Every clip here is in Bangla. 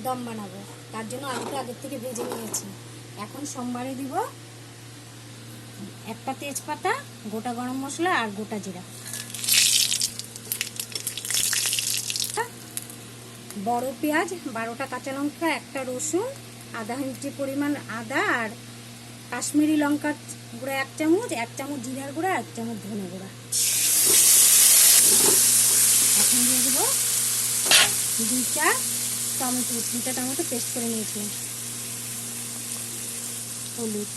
দম বানাবো, তার জন্য আলুটা আগের থেকে ভেজে নিয়েছি। এখন সোমবারে দিব একটা তেজপাতা, গোটা গরম মশলা আর গোটা জিরা, বড় পেঁয়াজ, 12টা কাঁচা লঙ্কা, একটা রসুন, আধা ইঞ্চি পরিমাণ আদা, আর কাশ্মীরি লঙ্কার গুঁড়া 1 চামচ, 1 চামচ জিরার গুঁড়া, 1 চামচ ধনে গুঁড়া। এখন দিয়ে দেবো 2টা টমেটো পেস্ট করে নিয়েছি, হলুদ,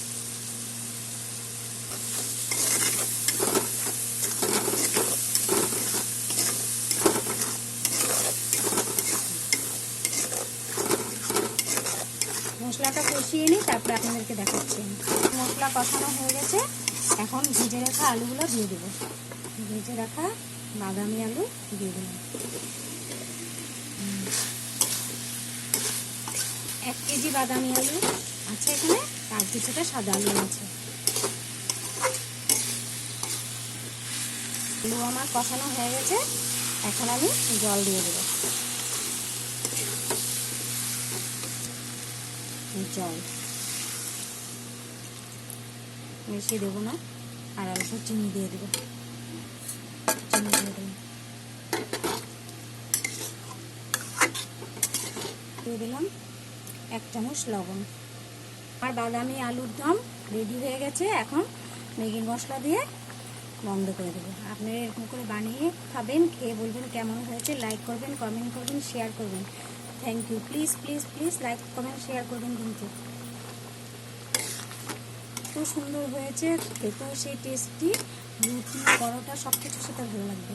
মশলাটা কষিয়ে নিই, তারপরে আপনাদেরকে দেখাচ্ছি। মশলা কষানো হয়ে গেছে, এখন ভেজে রাখা আলুগুলো দিয়ে দেবো। ভেজে রাখা বাদামি আলু দিয়ে দিলাম। 1 কেজি বাদামি আলু আছে এখানে, আর কিছুটা সাদা আলু আছে। আলু আমার কষানো হয়ে গেছে, এখন আমি জল দিয়ে দেবো। জল বেশি দেবো না, আর অল্প চিনি দিয়ে দেবো। চিনি দিয়ে দেবো, দিয়ে দিলাম 1 চামচ লবণ। আর বাদামি আলুর দম রেডি হয়ে গেছে। এখন ম্যাগি মশলা দিয়ে বন্ধ করে দেবো। আপনারা এরকম করে বানিয়ে খাবেন, খেয়ে বলবেন কেমন হয়েছে। লাইক করবেন, কমেন্ট করবেন, শেয়ার করবেন। Thank you. Please please please like comment share করবেন কিন্তু। খুব সুন্দর হয়েছে, খেতেও সেই টেস্টি, রুটি পরোটা সব কিছুর সাথে ভালো লাগবে।